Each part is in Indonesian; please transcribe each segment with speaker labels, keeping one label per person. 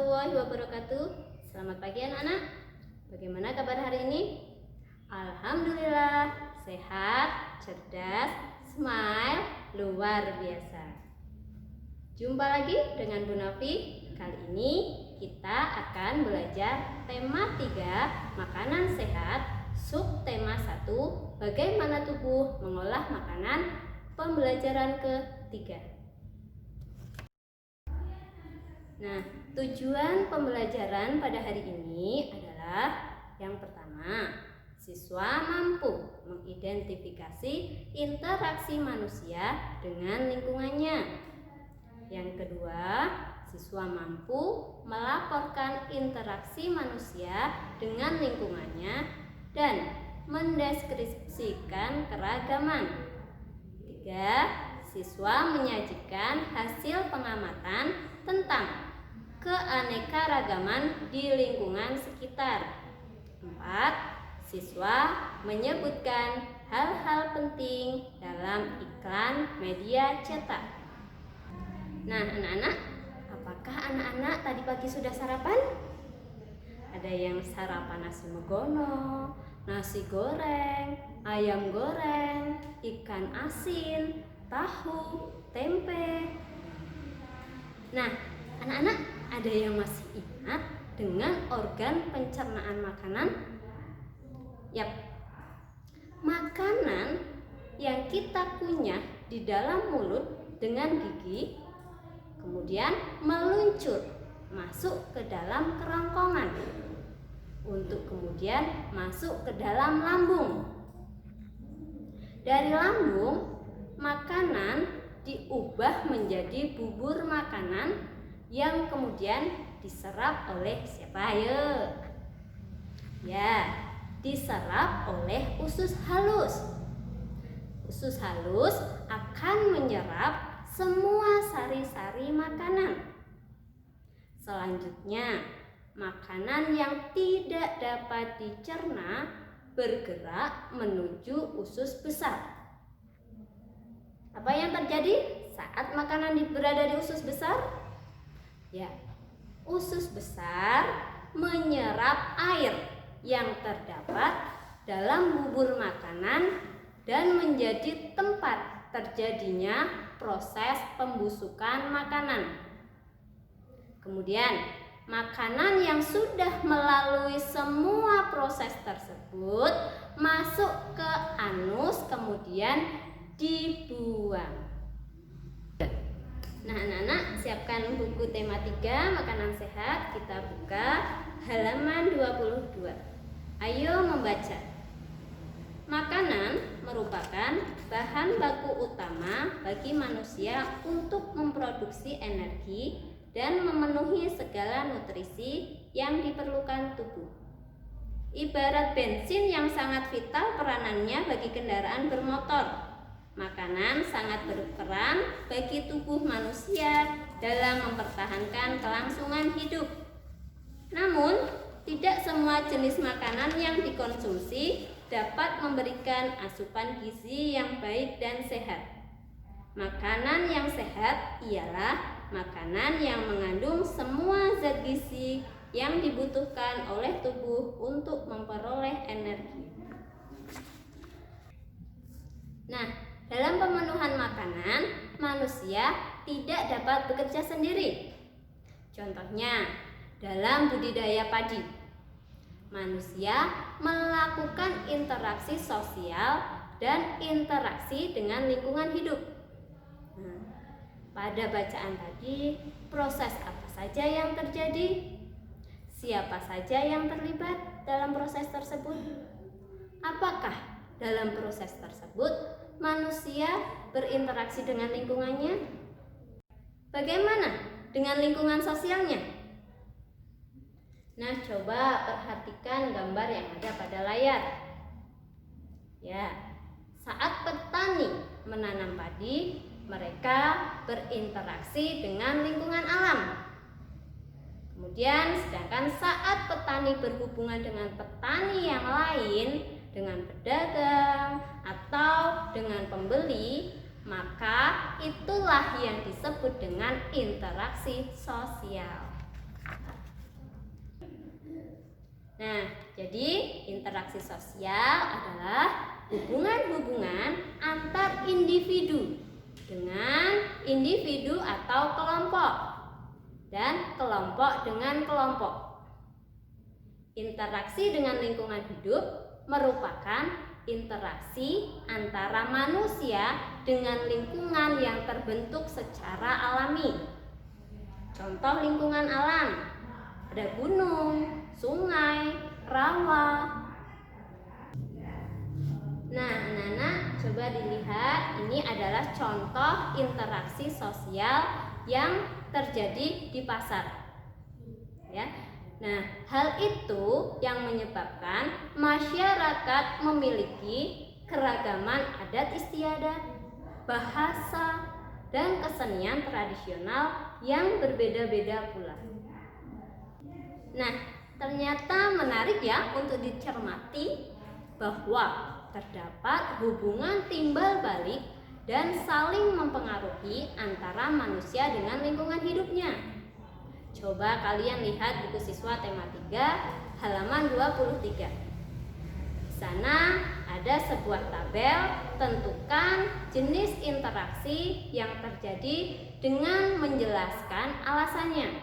Speaker 1: warahmatullahi wabarakatuh. Selamat pagi anak-anak. Bagaimana kabar hari ini? Alhamdulillah, sehat, cerdas, smile, luar biasa. Jumpa lagi dengan Bu Novi. Kali ini kita akan belajar tema 3, makanan sehat, subtema 1, bagaimana tubuh mengolah makanan, pembelajaran ketiga. Nah, tujuan pembelajaran pada hari ini adalah yang pertama, siswa mampu mengidentifikasi interaksi manusia dengan lingkungannya. Yang kedua, siswa mampu melaporkan interaksi manusia dengan lingkungannya dan mendeskripsikan keragaman. 3, siswa menyajikan hasil pengamatan tentang keanekaragaman di lingkungan sekitar. 4, siswa menyebutkan hal-hal penting dalam iklan media cetak. Nah, anak-anak, apakah anak-anak tadi pagi sudah sarapan? Ada yang sarapan nasi megono, nasi goreng, ayam goreng, ikan asin, tahu, tempe. Nah, anak-anak, ada yang masih ingat dengan organ pencernaan makanan? Yap, makanan yang kita kunyah di dalam mulut dengan gigi, kemudian meluncur masuk ke dalam kerongkongan untuk kemudian masuk ke dalam lambung. Dari lambung, makanan diubah menjadi bubur makanan yang kemudian diserap oleh siapa ya? Ya, diserap oleh usus halus. Usus halus akan menyerap semua sari-sari makanan. Selanjutnya, makanan yang tidak dapat dicerna bergerak menuju usus besar. Apa yang terjadi saat makanan berada di usus besar? Ya, usus besar menyerap air yang terdapat dalam bubur makanan dan menjadi tempat terjadinya proses pembusukan makanan. Kemudian, makanan yang sudah melalui semua proses tersebut masuk ke anus kemudian dibuang. Nah, anak-anak, siapkan buku tema 3 makanan sehat. Kita buka halaman 22. Ayo membaca. Makanan merupakan bahan baku utama bagi manusia untuk memproduksi energi dan memenuhi segala nutrisi yang diperlukan tubuh. Ibarat bensin yang sangat vital peranannya bagi kendaraan bermotor, makanan sangat berperan bagi tubuh manusia dalam mempertahankan kelangsungan hidup. Namun, tidak semua jenis makanan yang dikonsumsi dapat memberikan asupan gizi yang baik dan sehat. Makanan yang sehat ialah makanan yang mengandung semua zat gizi yang dibutuhkan oleh tubuh untuk memperoleh energi. Nah, dalam pemenuhan makanan, manusia tidak dapat bekerja sendiri. Contohnya, dalam budidaya padi, manusia melakukan interaksi sosial dan interaksi dengan lingkungan hidup. Nah, pada bacaan tadi, proses apa saja yang terjadi? Siapa saja yang terlibat dalam proses tersebut? Apakah dalam proses tersebut manusia berinteraksi dengan lingkungannya? Bagaimana dengan lingkungan sosialnya? Nah, coba perhatikan gambar yang ada pada layar. Ya, saat petani menanam padi, mereka berinteraksi dengan lingkungan alam. Kemudian, sedangkan saat petani berhubungan dengan petani yang lain, dengan pedagang atau dengan pembeli, maka itulah yang disebut dengan interaksi sosial. Nah, jadi interaksi sosial adalah hubungan-hubungan antar individu dengan individu atau kelompok dan kelompok dengan kelompok. Interaksi dengan lingkungan hidup merupakan interaksi antara manusia dengan lingkungan yang terbentuk secara alami. Contoh lingkungan alam, ada gunung, sungai, rawa. Nah, anak-anak coba dilihat, ini adalah contoh interaksi sosial yang terjadi di pasar. Ya. Nah, hal itu yang menyebabkan masyarakat memiliki keragaman adat istiadat, bahasa, dan kesenian tradisional yang berbeda-beda pula. Nah, ternyata menarik ya untuk dicermati bahwa terdapat hubungan timbal balik dan saling mempengaruhi antara manusia dengan lingkungan hidupnya. Coba kalian lihat buku siswa tema 3 halaman 23. Di sana ada sebuah tabel, tentukan jenis interaksi yang terjadi dengan menjelaskan alasannya.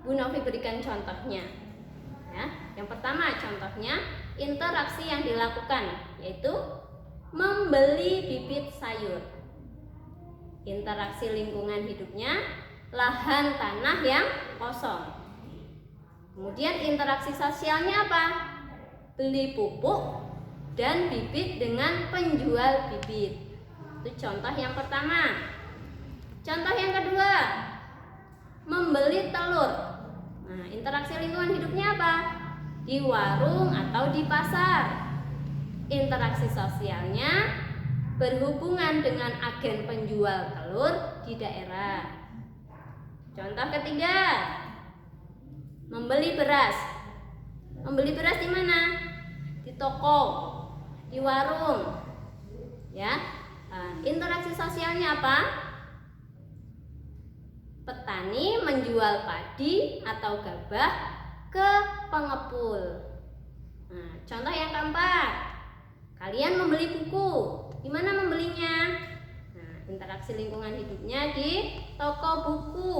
Speaker 1: Bu Novi berikan contohnya. Ya, yang pertama contohnya interaksi yang dilakukan yaitu membeli bibit sayur. Interaksi lingkungan hidupnya lahan tanah yang kosong. Kemudian interaksi sosialnya apa? Beli pupuk dan bibit dengan penjual bibit. Itu contoh yang pertama. Contoh yang kedua, membeli telur. Nah, interaksi lingkungan hidupnya apa? Di warung atau di pasar. Interaksi sosialnya berhubungan dengan agen penjual telur di daerah. Contoh ketiga, membeli beras. Membeli beras di mana? Di toko, di warung. Ya, interaksi sosialnya apa? Petani menjual padi atau gabah ke pengepul. Nah, contoh yang keempat, kalian membeli buku. Di mana membelinya? Nah, interaksi lingkungan hidupnya di toko buku.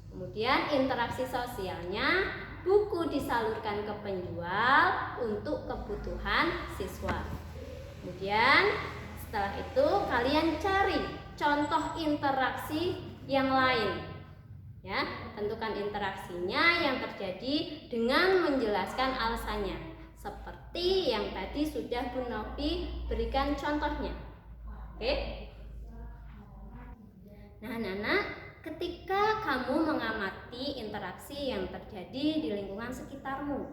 Speaker 1: Kemudian interaksi sosialnya, buku disalurkan ke penjual untuk kebutuhan siswa. Kemudian setelah itu kalian cari contoh interaksi yang lain. Ya, tentukan interaksinya yang terjadi dengan menjelaskan alasannya. Seperti yang tadi sudah Bu Novi berikan contohnya. Oke? Nah, anak-anak, ketika kamu mengamati interaksi yang terjadi di lingkungan sekitarmu,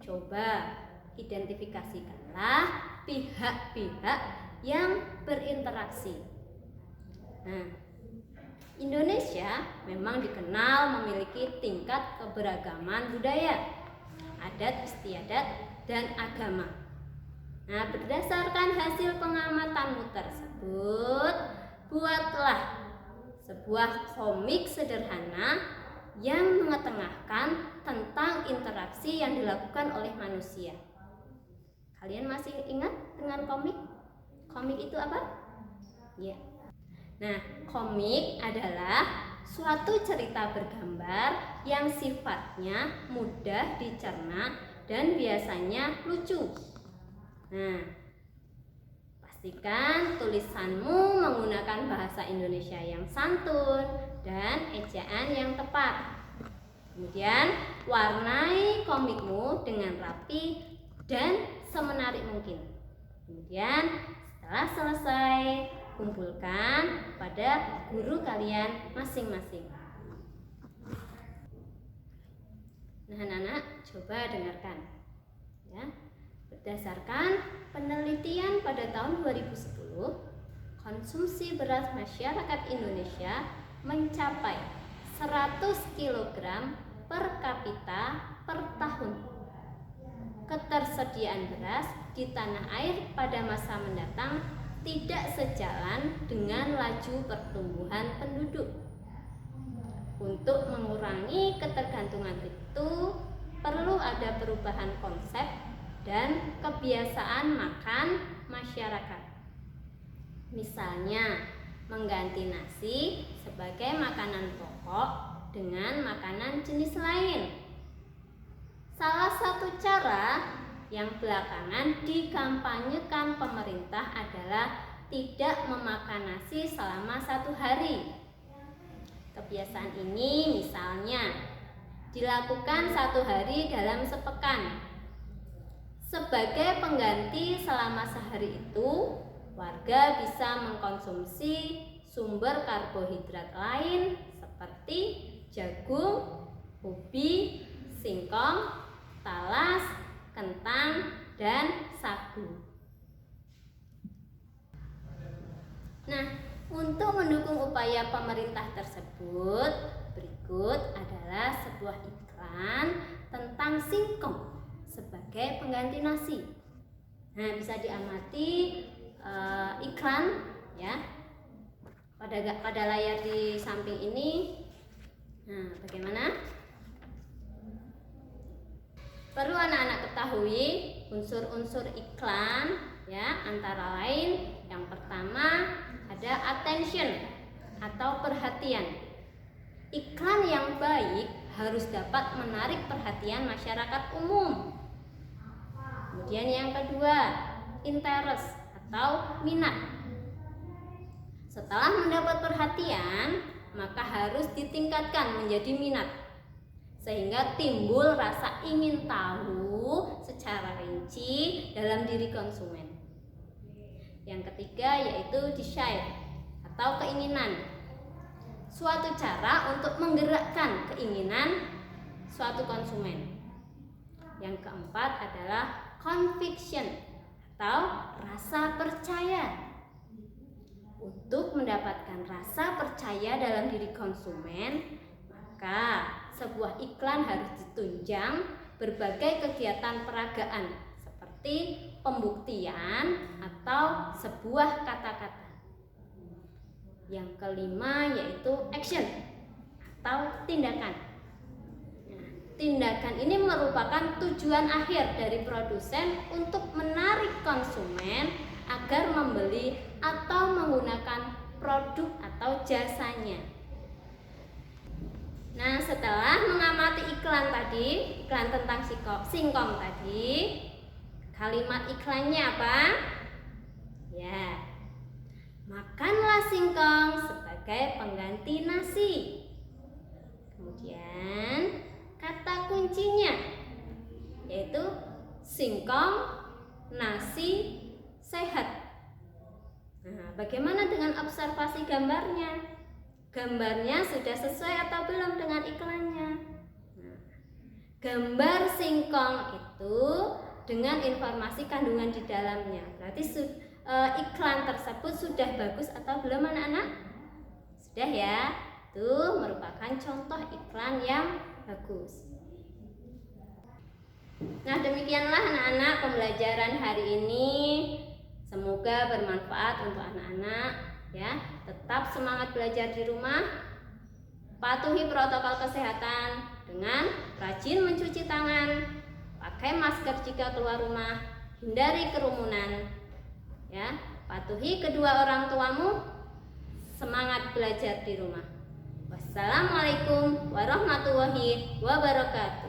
Speaker 1: coba identifikasikanlah pihak-pihak yang berinteraksi. Nah, Indonesia memang dikenal memiliki tingkat keberagaman budaya, adat istiadat, dan agama. Nah, berdasarkan hasil pengamatanmu tersebut, buatlah sebuah komik sederhana yang mengetengahkan tentang interaksi yang dilakukan oleh manusia. Kalian masih ingat dengan komik? Komik itu apa? Ya. Nah, komik adalah suatu cerita bergambar yang sifatnya mudah dicerna dan biasanya lucu. Nah, pastikan tulisanmu menggunakan bahasa Indonesia yang santun dan ejaan yang tepat. Kemudian, warnai komikmu dengan rapi dan semenarik mungkin. Kemudian, setelah selesai, kumpulkan pada guru kalian masing-masing. Nah, anak-anak, coba dengarkan. Ya. Berdasarkan penelitian pada tahun 2010, konsumsi beras masyarakat Indonesia mencapai 100 kg per kapita per tahun. Ketersediaan beras di tanah air pada masa mendatang tidak sejalan dengan laju pertumbuhan penduduk. Untuk mengurangi ketergantungan itu, perlu ada perubahan konsep dan kebiasaan makan masyarakat. Misalnya, mengganti nasi sebagai makanan pokok dengan makanan jenis lain. Salah satu cara yang belakangan dikampanyekan pemerintah adalah tidak memakan nasi selama 1 hari. Kebiasaan ini misalnya dilakukan 1 hari dalam sepekan. Sebagai pengganti selama sehari itu, warga bisa mengkonsumsi sumber karbohidrat lain seperti jagung, ubi, singkong, talas, kentang, dan sagu. Nah, untuk mendukung upaya pemerintah tersebut, berikut adalah sebuah iklan tentang singkong sebagai pengganti nasi. Nah, bisa diamati iklan ya pada layar di samping ini. Nah, bagaimana? Perlu anak-anak ketahui unsur-unsur iklan ya, antara lain yang pertama ada attention atau perhatian. Iklan yang baik harus dapat menarik perhatian masyarakat umum. Kemudian yang kedua, interest atau minat. Setelah mendapat perhatian, maka harus ditingkatkan menjadi minat, sehingga timbul rasa ingin tahu secara rinci dalam diri konsumen. Yang ketiga yaitu desire atau keinginan, suatu cara untuk menggerakkan keinginan suatu konsumen. Yang keempat adalah conviction atau rasa percaya. Untuk mendapatkan rasa percaya dalam diri konsumen, maka sebuah iklan harus ditunjang berbagai kegiatan peragaan seperti pembuktian atau sebuah kata-kata. Yang kelima yaitu action atau tindakan. Nah, tindakan ini merupakan tujuan akhir dari produsen untuk menarik konsumen agar membeli atau menggunakan produk atau jasanya. Nah, setelah mengamati iklan tadi, iklan tentang singkong tadi, kalimat iklannya apa? Ya, makanlah singkong sebagai pengganti nasi. Kemudian kata kuncinya yaitu singkong, nasi, sehat. Nah, bagaimana dengan observasi gambarnya? Gambarnya sudah sesuai atau belum dengan iklannya? Nah, gambar singkong itu dengan informasi kandungan di dalamnya, berarti iklan tersebut sudah bagus atau belum anak-anak? Sudah ya, itu merupakan contoh iklan yang bagus. Nah, demikianlah anak-anak pembelajaran hari ini. Semoga bermanfaat untuk anak-anak ya. Tetap semangat belajar di rumah. Patuhi protokol kesehatan dengan rajin mencuci tangan, pakai masker jika keluar rumah, hindari kerumunan. Ya, patuhi kedua orang tuamu, semangat belajar di rumah. Wassalamualaikum warahmatullahi wabarakatuh.